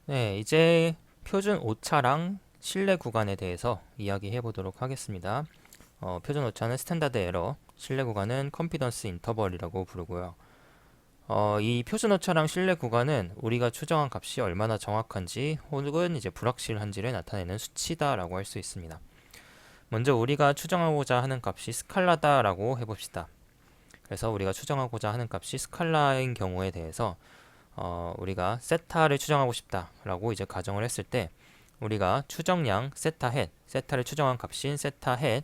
네, 이제 표준 오차랑 신뢰 구간에 대해서 이야기해 보도록 하겠습니다. 표준 오차는 스탠다드 에러, 신뢰 구간은 컨피던스 인터벌이라고 부르고요. 이 표준 오차랑 신뢰 구간은 우리가 추정한 값이 얼마나 정확한지 혹은 이제 불확실한지를 나타내는 수치다라고 할 수 있습니다. 먼저 우리가 추정하고자 하는 값이 스칼라다라고 해봅시다. 그래서 우리가 추정하고자 하는 값이 스칼라인 경우에 대해서 우리가 세타를 추정하고 싶다라고 이제 가정을 했을 때 우리가 추정량 세타 헷, 세타를 추정한 값인 세타 헷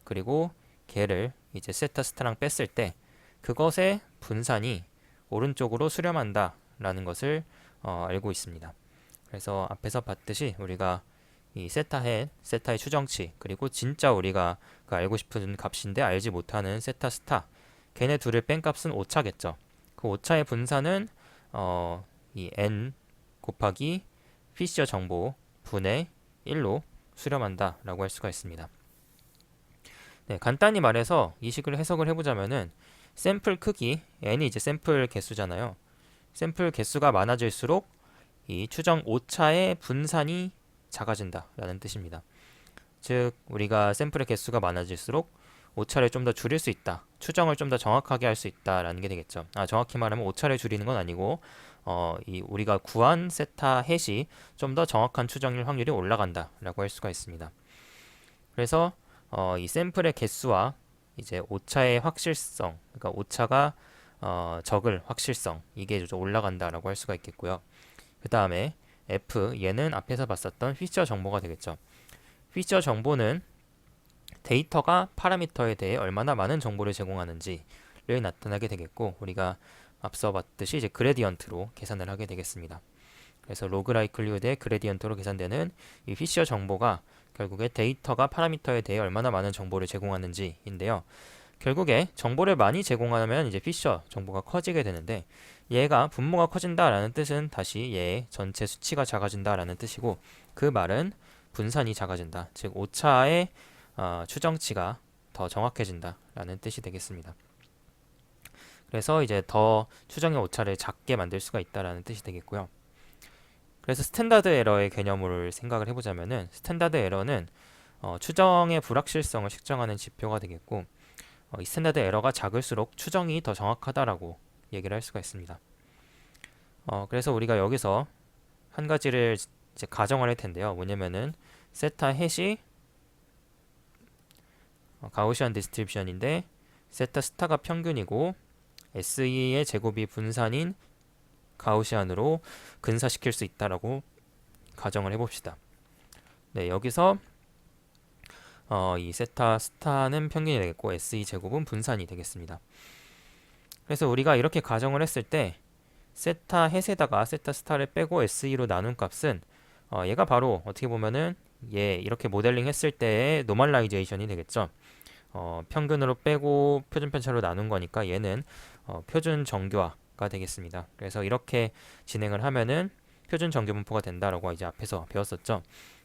그리고 걔를 이제 세타 스타랑 뺐을 때 그것의 분산이 오른쪽으로 수렴한다라는 것을 알고 있습니다. 그래서 앞에서 봤듯이 우리가 이 세타 헷, 세타의 추정치 그리고 진짜 우리가 그 알고 싶은 값인데 알지 못하는 세타 스타 걔네 둘을 뺀 값은 오차겠죠. 그 오차의 분산은 이 n 곱하기 피셔 정보 분의 1로 수렴한다라고 할 수가 있습니다. 네, 간단히 말해서 이 식을 해석을 해보자면은 샘플 크기 n이 이제 샘플 개수잖아요. 샘플 개수가 많아질수록 이 추정 오차의 분산이 작아진다라는 뜻입니다. 즉 우리가 샘플의 개수가 많아질수록 오차를 좀 더 줄일 수 있다. 추정을 좀 더 정확하게 할 수 있다라는 게 되겠죠. 정확히 말하면 오차를 줄이는 건 아니고 이 우리가 구한 세타 헷이 좀 더 정확한 추정일 확률이 올라간다라고 할 수가 있습니다. 그래서 이 샘플의 개수와 이제 오차의 확실성, 그러니까 오차가 적을 확실성 이게 좀 올라간다라고 할 수가 있겠고요. 그 다음에 F 얘는 앞에서 봤었던 피처 정보가 되겠죠. 피처 정보는 데이터가 파라미터에 대해 얼마나 많은 정보를 제공하는지를 나타나게 되겠고 우리가 앞서 봤듯이 이제 그레디언트로 계산을 하게 되겠습니다. 그래서 로그 라이클리후드의 그레디언트로 계산되는 이 피셔 정보가 결국에 데이터가 파라미터에 대해 얼마나 많은 정보를 제공하는지인데요. 결국에 정보를 많이 제공하면 이제 피셔 정보가 커지게 되는데 얘가 분모가 커진다라는 뜻은 다시 얘의 전체 수치가 작아진다라는 뜻이고 그 말은 분산이 작아진다. 즉 오차의 추정치가 더 정확해진다라는 뜻이 되겠습니다. 그래서 이제 더 추정의 오차를 작게 만들 수가 있다라는 뜻이 되겠고요. 그래서 스탠다드 에러의 개념을 생각을 해보자면은 스탠다드 에러는 추정의 불확실성을 측정하는 지표가 되겠고 이 스탠다드 에러가 작을수록 추정이 더 정확하다라고 얘기를 할 수가 있습니다. 그래서 우리가 여기서 한 가지를 이제 가정을 할 텐데요. 뭐냐면은 세타 헷이 가우시안 디스트리뷰션인데 세타 스타가 평균이고 SE의 제곱이 분산인 가우시안으로 근사시킬 수 있다라고 가정을 해봅시다. 네, 여기서 이 세타 스타는 평균이 되겠고 SE 제곱은 분산이 되겠습니다. 그래서 우리가 이렇게 가정을 했을 때 세타 헷에다가 세타 스타를 빼고 SE로 나눈 값은 얘가 바로 어떻게 보면은 얘 이렇게 모델링 했을 때의 노멀라이제이션이 되겠죠. 평균으로 빼고 표준 편차로 나눈 거니까 얘는 표준 정교화가 되겠습니다. 그래서 이렇게 진행을 하면은 표준 정교 분포가 된다라고 이제 앞에서 배웠었죠.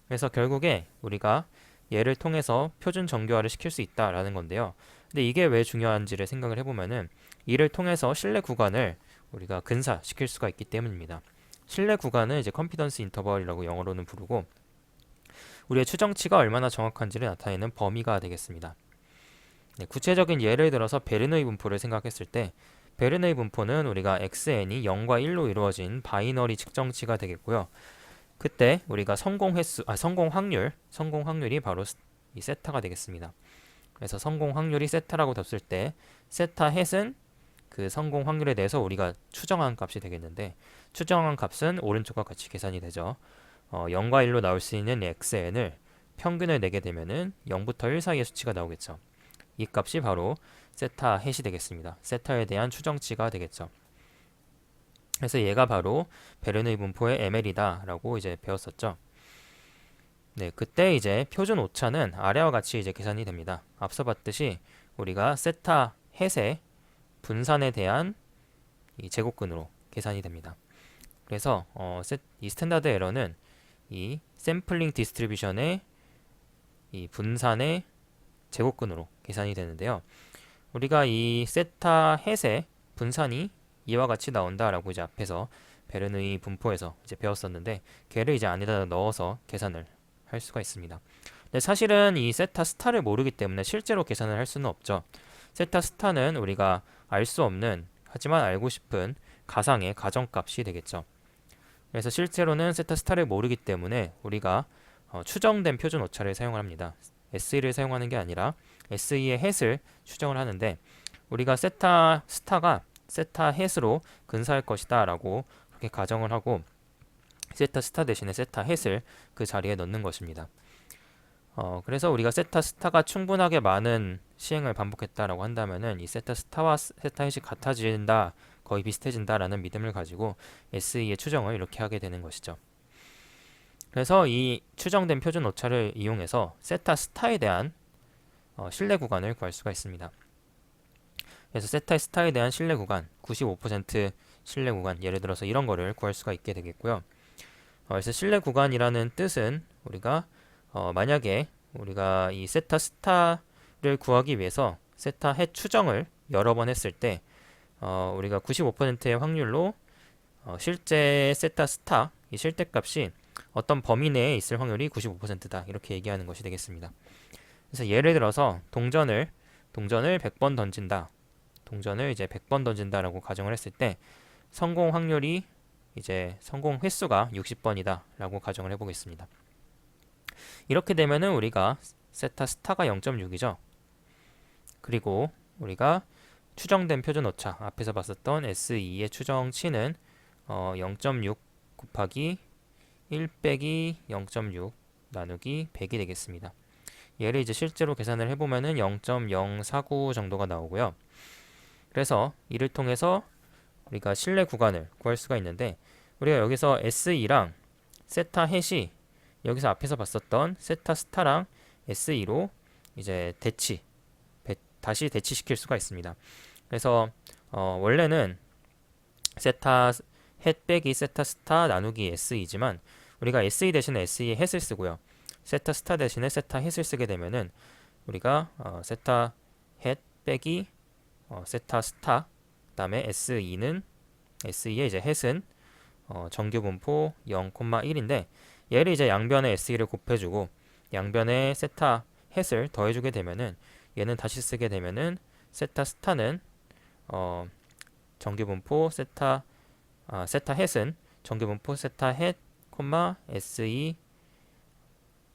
그래서 결국에 우리가 얘를 통해서 표준 정교화를 시킬 수 있다라는 건데요. 근데 이게 왜 중요한지를 생각을 해보면은 이를 통해서 신뢰 구간을 우리가 근사시킬 수가 있기 때문입니다. 신뢰 구간은 이제 컨피던스 인터벌이라고 영어로는 부르고 우리의 추정치가 얼마나 정확한지를 나타내는 범위가 되겠습니다. 네, 구체적인 예를 들어서 베르누이 분포를 생각했을 때 베르누이 분포는 우리가 xn이 0과 1로 이루어진 바이너리 측정치가 되겠고요. 그때 우리가 성공 확률이 바로 이 세타가 되겠습니다. 그래서 성공 확률이 세타라고 뒀을 때 세타 헷은 그 성공 확률에 대해서 우리가 추정한 값이 되겠는데 추정한 값은 오른쪽과 같이 계산이 되죠. 0과 1로 나올 수 있는 xn을 평균을 내게 되면은 0부터 1 사이의 수치가 나오겠죠. 이 값이 바로 세타 헷이 되겠습니다. 세타에 대한 추정치가 되겠죠. 그래서 얘가 바로 베르누이 분포의 ML이다 라고 이제 배웠었죠. 네, 그때 이제 표준 오차는 아래와 같이 이제 계산이 됩니다. 앞서 봤듯이 우리가 세타 헷의 분산에 대한 이 제곱근으로 계산이 됩니다. 그래서 이 스탠다드 에러는 이 샘플링 디스트리뷰션의 이 분산의 제곱근으로 계산이 되는데요. 우리가 이 세타 헷의 분산이 이와 같이 나온다라고 이제 앞에서 베르누이 분포에서 이제 배웠었는데 걔를 이제 안에다 넣어서 계산을 할 수가 있습니다. 근데 사실은 이 세타 스타를 모르기 때문에 실제로 계산을 할 수는 없죠. 세타 스타는 우리가 알 수 없는 하지만 알고 싶은 가상의 가정값이 되겠죠. 그래서 실제로는 세타 스타를 모르기 때문에 우리가 추정된 표준 오차를 사용을 합니다. SE를 사용하는 게 아니라 SE의 햇을 추정을 하는데 우리가 세타 스타가 세타 햇으로 근사할 것이다 라고 그렇게 가정을 하고 세타 스타 대신에 세타 햇을 그 자리에 넣는 것입니다. 그래서 우리가 세타 스타가 충분하게 많은 시행을 반복했다라고 한다면은 이 세타 스타와 세타 햇이 같아진다, 거의 비슷해진다라는 믿음을 가지고 SE의 추정을 이렇게 하게 되는 것이죠. 그래서 이 추정된 표준 오차를 이용해서 세타 스타에 대한 신뢰 구간을 구할 수가 있습니다. 그래서 세타 스타에 대한 신뢰 구간, 95% 신뢰 구간, 예를 들어서 이런 거를 구할 수가 있게 되겠고요. 그래서 신뢰 구간이라는 뜻은 우리가 만약에 우리가 이 세타 스타를 구하기 위해서 세타 햇 추정을 여러 번 했을 때 우리가 95%의 확률로 실제 세타 스타, 이 실제값이 어떤 범위 내에 있을 확률이 95%다 이렇게 얘기하는 것이 되겠습니다. 그래서 예를 들어서 동전을 100번 던진다. 동전을 이제 100번 던진다라고 가정을 했을 때 성공 확률이 이제 성공 횟수가 60번이다 라고 가정을 해보겠습니다. 이렇게 되면은 우리가 세타 스타가 0.6이죠. 그리고 우리가 추정된 표준 오차 앞에서 봤었던 SE의 추정치는 0.6 곱하기 1 빼기 0.6 나누기 100이 되겠습니다. 얘를 이제 실제로 계산을 해보면은 0.049 정도가 나오고요. 그래서 이를 통해서 우리가 신뢰 구간을 구할 수가 있는데 우리가 여기서 SE랑 세타 햇이 여기서 앞에서 봤었던 세타 스타랑 SE로 이제 다시 대치시킬 수가 있습니다. 그래서 원래는 세타 햇 빼기 세타 스타 나누기 SE지만 우리가 SE 대신에 SE의 햇을 쓰고요. 세타 스타 대신에 세타 햇을 쓰게 되면은 우리가 세타 햇 빼기 세타 스타 그다음에 SE의 이제 햇은 정규 분포 0,1인데 얘를 이제 양변에 SE를 곱해주고 양변에 세타 햇을 더해주게 되면은 얘는 다시 쓰게 되면은 세타 스타는 정규 분포 세타 햇은 정규 분포 세타 햇 SE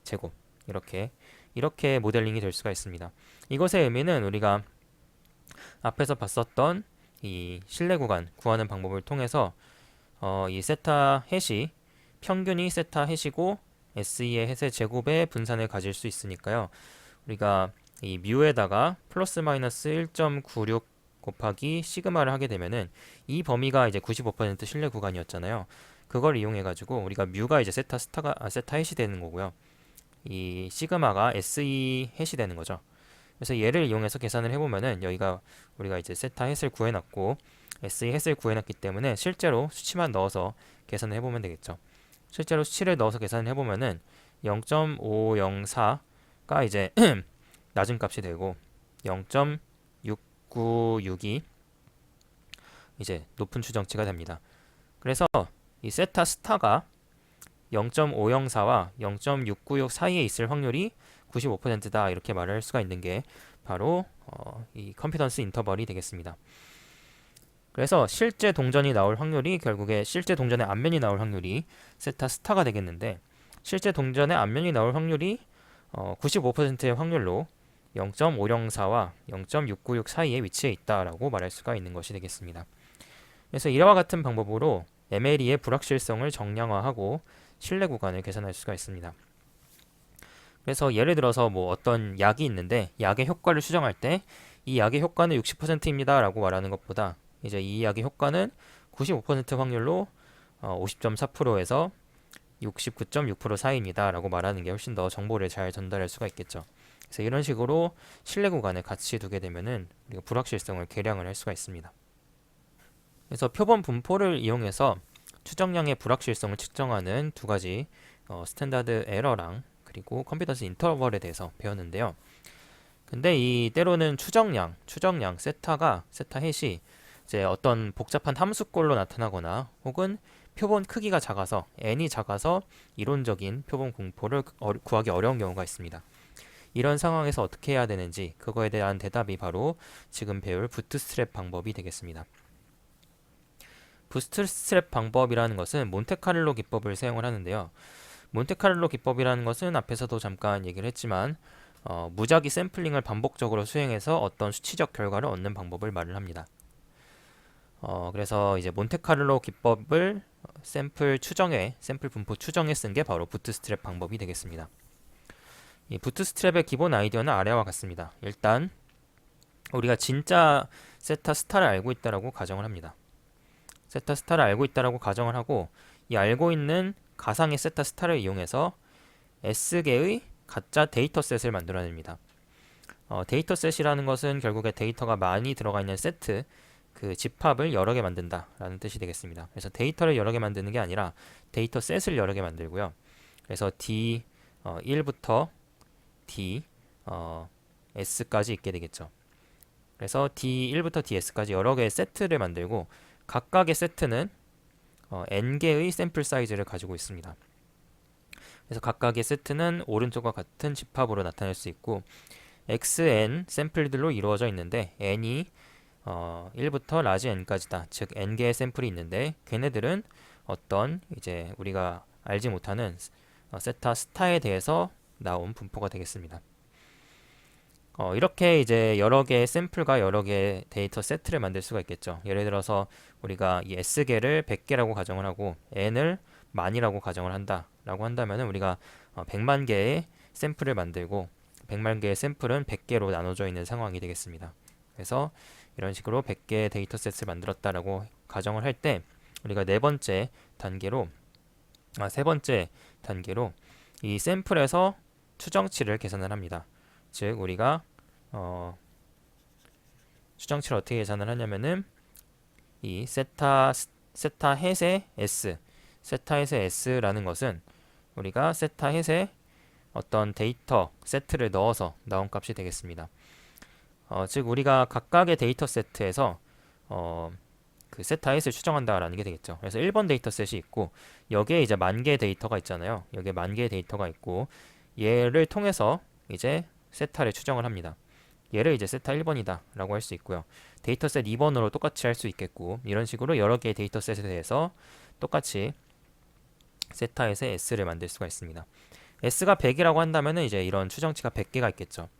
제곱 이렇게 모델링이 될 수가 있습니다. 이것의 의미는 우리가 앞에서 봤었던 이 신뢰 구간 구하는 방법을 통해서 이 세타 햇이 평균이 세타 햇이고 SE의 햇의 제곱의 분산을 가질 수 있으니까요. 우리가 이 뮤에다가 플러스 마이너스 1.96 곱하기 시그마를 하게 되면은 이 범위가 이제 95% 신뢰 구간이었잖아요. 그걸 이용해 가지고 우리가 뮤가 이제 세타 햇이 되는 거고요. 이 시그마가 SE 햇이 되는 거죠. 그래서 얘를 이용해서 계산을 해보면은 여기가 우리가 이제 세타 햇을 구해놨고 SE 햇을 구해놨기 때문에 실제로 수치만 넣어서 계산을 해보면 되겠죠. 실제로 수치를 넣어서 계산을 해보면은 0.504가 이제 낮은 값이 되고 0.696이 이제 높은 추정치가 됩니다. 그래서 이 세타 스타가 0.504와 0.696 사이에 있을 확률이 95%다 이렇게 말을 할 수가 있는 게 바로 이 컨피던스 인터벌이 되겠습니다. 그래서 실제 동전이 나올 확률이 결국에 실제 동전의 앞면이 나올 확률이 세타 스타가 되겠는데 실제 동전의 앞면이 나올 확률이 95%의 확률로 0.504와 0.696 사이에 위치해 있다라고 말할 수가 있는 것이 되겠습니다. 그래서 이와 같은 방법으로 MLE의 불확실성을 정량화하고 신뢰 구간을 계산할 수가 있습니다. 그래서 예를 들어서 뭐 어떤 약이 있는데 약의 효과를 추정할 때 이 약의 효과는 60%입니다 라고 말하는 것보다 이제 이 약의 효과는 95% 확률로 50.4%에서 69.6% 사이입니다 라고 말하는 게 훨씬 더 정보를 잘 전달할 수가 있겠죠. 그래서 이런 식으로 신뢰 구간을 같이 두게 되면은 우리가 불확실성을 계량을 할 수가 있습니다. 그래서 표본 분포를 이용해서 추정량의 불확실성을 측정하는 두 가지 스탠다드 에러랑 그리고 컨피던스 인터벌에 대해서 배웠는데요. 근데 이 때로는 추정량 세타 햇이 이제 어떤 복잡한 함수꼴로 나타나거나 혹은 표본 크기가 작아서 n이 작아서 이론적인 표본 분포를 구하기 어려운 경우가 있습니다. 이런 상황에서 어떻게 해야 되는지 그거에 대한 대답이 바로 지금 배울 부트스트랩 방법이 되겠습니다. 부트스트랩 방법이라는 것은 몬테카를로 기법을 사용을 하는데요. 몬테카를로 기법이라는 것은 앞에서도 잠깐 얘기를 했지만 무작위 샘플링을 반복적으로 수행해서 어떤 수치적 결과를 얻는 방법을 말을 합니다. 그래서 이제 몬테카를로 기법을 샘플 분포 추정에 쓴 게 바로 부트스트랩 방법이 되겠습니다. 이 부트스트랩의 기본 아이디어는 아래와 같습니다. 일단 우리가 진짜 세타 스타를 알고 있다라고 가정을 합니다. 세타 스타를 알고 있다라고 가정을 하고 이 알고 있는 가상의 세타 스타를 이용해서 S개의 가짜 데이터셋을 만들어냅니다. 데이터셋이라는 것은 결국에 데이터가 많이 들어가 있는 세트, 그 집합을 여러 개 만든다라는 뜻이 되겠습니다. 그래서 데이터를 여러 개 만드는 게 아니라 데이터셋을 여러 개 만들고요. 그래서 D 1부터 D S까지 있게 되겠죠. 그래서 D1부터 DS까지 여러 개의 세트를 만들고 각각의 세트는 n개의 샘플 사이즈를 가지고 있습니다. 그래서 각각의 세트는 오른쪽과 같은 집합으로 나타낼 수 있고 xn 샘플들로 이루어져 있는데 n이 1부터 라지 n까지다. 즉 n개의 샘플이 있는데 걔네들은 어떤 이제 우리가 알지 못하는 세타 스타에 대해서 나온 분포가 되겠습니다. 이렇게 이제 여러 개의 샘플과 여러 개의 데이터 세트를 만들 수가 있겠죠. 예를 들어서 우리가 이 S개를 100개라고 가정을 하고 N을 만이라고 가정을 한다라고 한다면은 우리가 100만 개의 샘플을 만들고 100만 개의 샘플은 100개로 나눠져 있는 상황이 되겠습니다. 그래서 이런 식으로 100개의 데이터 셋을 만들었다라고 가정을 할 때 우리가 세 번째 단계로 이 샘플에서 추정치를 계산을 합니다. 즉 우리가 추정치를 어떻게 계산을 하냐면은 이 세타 햇의 S, 세타 햇의 S라는 것은 우리가 세타 햇의 어떤 데이터 세트를 넣어서 나온 값이 되겠습니다. 즉 우리가 각각의 데이터 세트에서 그 세타 햇을 추정한다라는 게 되겠죠. 그래서 1번 데이터 셋이 있고 여기에 이제 만 개의 데이터가 있잖아요. 여기에 만 개의 데이터가 있고 얘를 통해서 이제 세타를 추정을 합니다. 얘를 이제 세타 1번이다 라고 할 수 있고요. 데이터셋 2번으로 똑같이 할 수 있겠고 이런 식으로 여러 개의 데이터셋에 대해서 똑같이 세타에서 S를 만들 수가 있습니다. S가 100이라고 한다면 이제 이런 추정치가 100개가 있겠죠.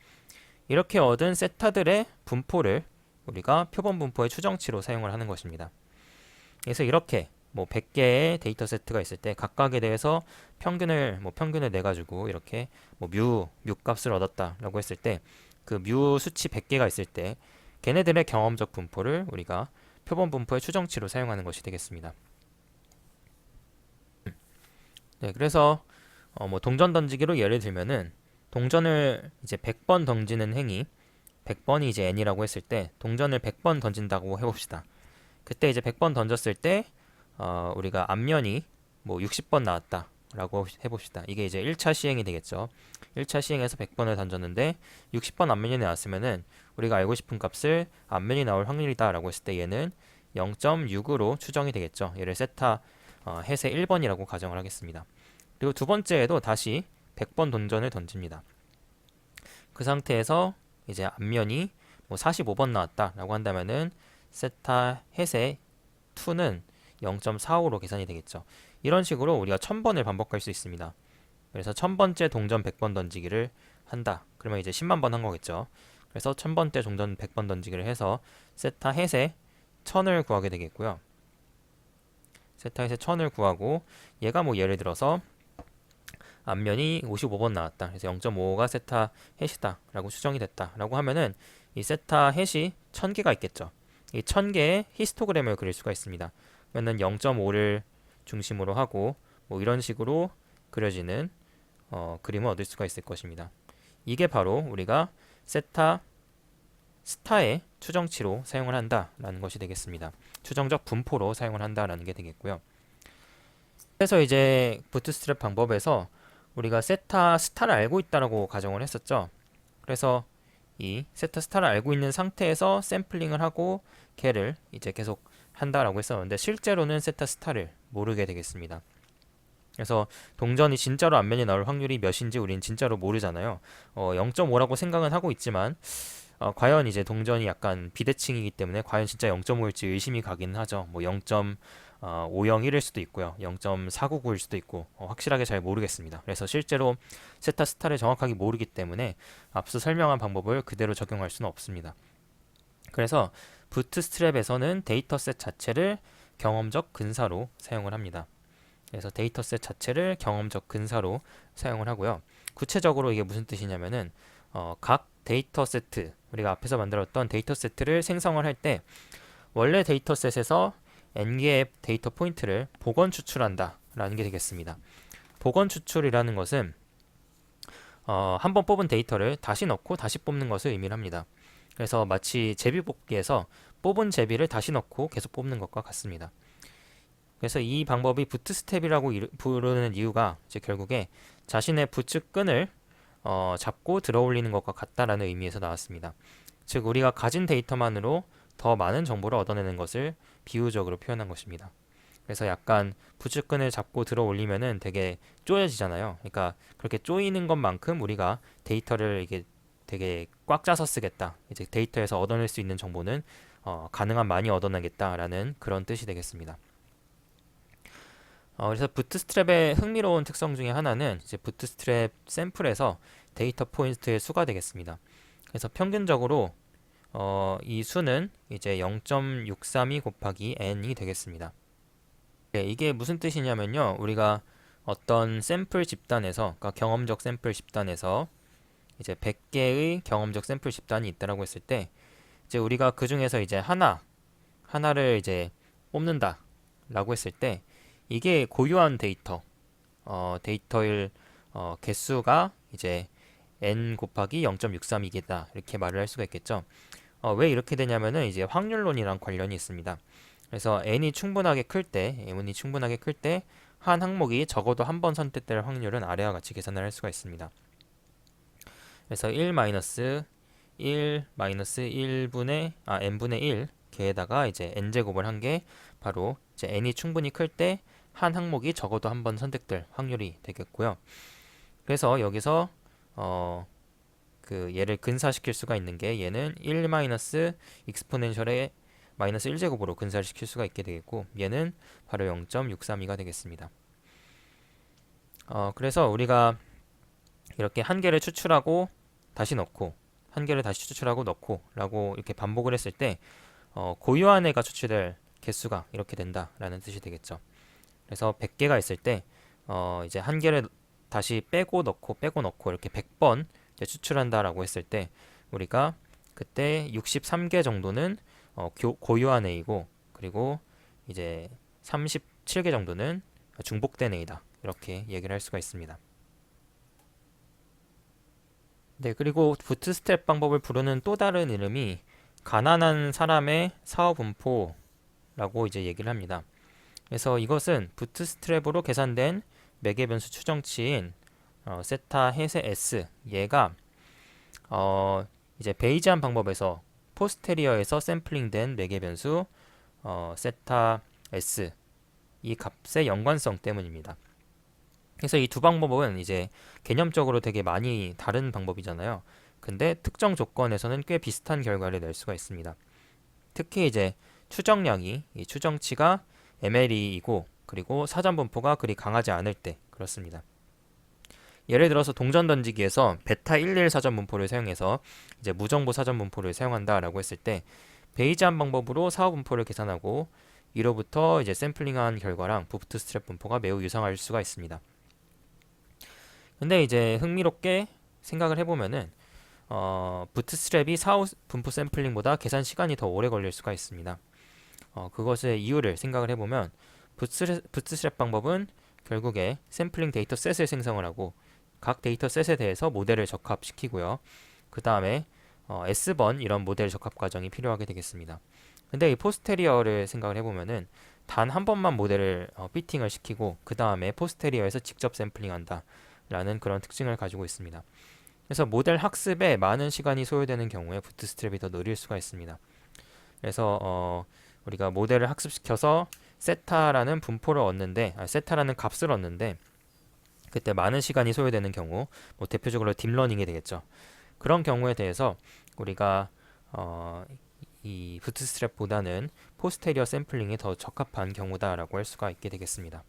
이렇게 얻은 세타들의 분포를 우리가 표본 분포의 추정치로 사용을 하는 것입니다. 그래서 이렇게 100개의 데이터 세트가 있을 때 각각에 대해서 평균을 내가지고 이렇게 뮤 값을 얻었다라고 했을 때 그 뮤 수치 100개가 있을 때 걔네들의 경험적 분포를 우리가 표본 분포의 추정치로 사용하는 것이 되겠습니다. 네, 그래서 동전 던지기로 예를 들면은 동전을 이제 100번 던지는 행위 100번이 이제 n이라고 했을 때 동전을 100번 던진다고 해봅시다. 그때 이제 100번 던졌을 때 우리가 앞면이 60번 나왔다 라고 해봅시다. 이게 이제 1차 시행이 되겠죠. 1차 시행에서 100번을 던졌는데 60번 앞면이 나왔으면은 우리가 알고 싶은 값을 앞면이 나올 확률이다 라고 했을 때 얘는 0.6으로 추정이 되겠죠. 얘를 세타 햇의 1번이라고 가정을 하겠습니다. 그리고 두 번째에도 다시 100번 동전을 던집니다. 그 상태에서 이제 앞면이 45번 나왔다 라고 한다면은 세타 햇의 2는 0.45로 계산이 되겠죠. 이런 식으로 우리가 1000번을 반복할 수 있습니다. 그래서 1000번째 동전 100번 던지기를 한다. 그러면 이제 10만 번 한 거겠죠. 그래서 1000번째 동전 100번 던지기를 해서 세타 햇의 1000을 구하게 되겠고요. 세타 햇의 1000을 구하고 얘가 예를 들어서 앞면이 55번 나왔다. 그래서 0.5가 세타 햇이다 라고 추정이 됐다 라고 하면은 이 세타 햇이 1000개가 있겠죠. 이 1000개의 히스토그램을 그릴 수가 있습니다. 그러면 0.5를 중심으로 하고 이런 식으로 그려지는 그림을 얻을 수가 있을 것입니다. 이게 바로 우리가 세타 스타의 추정치로 사용을 한다라는 것이 되겠습니다. 추정적 분포로 사용을 한다라는 게 되겠고요. 그래서 이제 부트스트랩 방법에서 우리가 세타 스타를 알고 있다라고 가정을 했었죠. 그래서 이 세타 스타를 알고 있는 상태에서 샘플링을 하고 걔를 이제 계속 한다라고 했었는데 실제로는 세타 스타를 모르게 되겠습니다. 그래서 동전이 진짜로 앞면이 나올 확률이 몇인지 우리는 진짜로 모르잖아요. 0.5라고 생각은 하고 있지만 과연 이제 동전이 약간 비대칭이기 때문에 과연 진짜 0.5일지 의심이 가긴 하죠. 뭐 0.501일 수도 있고요. 0.499일 수도 있고 확실하게 잘 모르겠습니다. 그래서 실제로 세타 스타를 정확하게 모르기 때문에 앞서 설명한 방법을 그대로 적용할 수는 없습니다. 그래서 부트스트랩에서는 데이터셋 자체를 경험적 근사로 사용을 합니다. 그래서 데이터셋 자체를 경험적 근사로 사용을 하고요. 구체적으로 이게 무슨 뜻이냐면은 각 데이터 세트, 우리가 앞에서 만들었던 데이터 세트를 생성을 할 때 원래 데이터셋에서 n개의 데이터 포인트를 복원 추출한다 라는 게 되겠습니다. 복원 추출이라는 것은 한번 뽑은 데이터를 다시 넣고 다시 뽑는 것을 의미를 합니다. 그래서 마치 제비뽑기에서 뽑은 제비를 다시 넣고 계속 뽑는 것과 같습니다. 그래서 이 방법이 부트스텝이라고 부르는 이유가 이제 결국에 자신의 부츠끈을 잡고 들어올리는 것과 같다라는 의미에서 나왔습니다. 즉 우리가 가진 데이터만으로 더 많은 정보를 얻어내는 것을 비유적으로 표현한 것입니다. 그래서 약간 부츠끈을 잡고 들어올리면은 되게 쪼여지잖아요. 그러니까 그렇게 쪼이는 것만큼 우리가 데이터를 이게 되게 꽉 짜서 쓰겠다. 이제 데이터에서 얻어낼 수 있는 정보는 가능한 많이 얻어내겠다라는 그런 뜻이 되겠습니다. 그래서 부트스트랩의 흥미로운 특성 중에 하나는 이제 부트스트랩 샘플에서 데이터 포인트의 수가 되겠습니다. 그래서 평균적으로 이 수는 이제 0.632 곱하기 n이 되겠습니다. 네, 이게 무슨 뜻이냐면요. 우리가 어떤 샘플 집단에서, 그러니까 경험적 샘플 집단에서 이제 100개의 경험적 샘플 집단이 있다라고 했을 때 이제 우리가 그 중에서 이제 하나를 이제 뽑는다라고 했을 때 이게 고유한 데이터일 개수가 이제 n 곱하기 0.632개다 이렇게 말을 할 수가 있겠죠. 왜 이렇게 되냐면은 이제 확률론이랑 관련이 있습니다. 그래서 n이 충분하게 클 때 한 항목이 적어도 한 번 선택될 확률은 아래와 같이 계산을 할 수가 있습니다. 그래서 1-1-1분의 n 개에다가 이제 n제곱을 한 게 바로 이제 n이 충분히 클 때 한 항목이 적어도 한 번 선택될 확률이 되겠고요. 그래서 여기서 그 얘를 근사시킬 수가 있는 게 얘는 1 익스포넨셜의 마이너스 1제곱으로 근사를 시킬 수가 있게 되겠고 얘는 바로 0.632가 되겠습니다. 그래서 우리가 이렇게 한 개를 추출하고 다시 넣고 한 개를 다시 추출하고 넣고 라고 이렇게 반복을 했을 때 고유한 애가 추출될 개수가 이렇게 된다라는 뜻이 되겠죠. 그래서 100개가 있을 때 이제 한 개를 다시 빼고 넣고 이렇게 100번 추출한다라고 했을 때 우리가 그때 63개 정도는 고유한 A이고 그리고 이제 37개 정도는 중복된 A다 이렇게 얘기를 할 수가 있습니다. 네, 그리고 부트스트랩 방법을 부르는 또 다른 이름이 가난한 사람의 사업 분포라고 이제 얘기를 합니다. 그래서 이것은 부트스트랩으로 계산된 매개 변수 추정치인 세타 햇의 S 얘가 이제 베이지안 방법에서 포스테리어에서 샘플링된 매개 변수 세타 S 이 값의 연관성 때문입니다. 그래서 이 두 방법은 이제 개념적으로 되게 많이 다른 방법이잖아요. 근데 특정 조건에서는 꽤 비슷한 결과를 낼 수가 있습니다. 특히 이제 추정량이 이 추정치가 ML이고 그리고 사전 분포가 그리 강하지 않을 때 그렇습니다. 예를 들어서 동전 던지기에서 베타 11 사전 분포를 사용해서 이제 무정보 사전 분포를 사용한다라고 했을 때 베이지안 방법으로 사후 분포를 계산하고 이로부터 이제 샘플링한 결과랑 부트스트랩 분포가 매우 유사할 수가 있습니다. 근데 이제 흥미롭게 생각을 해보면은 부트스트랩이 사후 분포 샘플링보다 계산 시간이 더 오래 걸릴 수가 있습니다. 그것의 이유를 생각을 해보면 부트스트랩 방법은 결국에 샘플링 데이터 셋을 생성을 하고 각 데이터 셋에 대해서 모델을 적합시키고요. 그 다음에 S번 이런 모델 적합 과정이 필요하게 되겠습니다. 근데 이 포스테리어를 생각을 해보면은 단 한 번만 모델을 피팅을 시키고 그 다음에 포스테리어에서 직접 샘플링한다 라는 그런 특징을 가지고 있습니다. 그래서 모델 학습에 많은 시간이 소요되는 경우에 부트스트랩이 더 느릴 수가 있습니다. 그래서 우리가 모델을 학습시켜서 세타라는 분포를 얻는데, 세타라는 값을 얻는데 그때 많은 시간이 소요되는 경우, 뭐 대표적으로 딥러닝이 되겠죠. 그런 경우에 대해서 우리가 이 부트스트랩보다는 포스테리어 샘플링이 더 적합한 경우다라고 할 수가 있게 되겠습니다.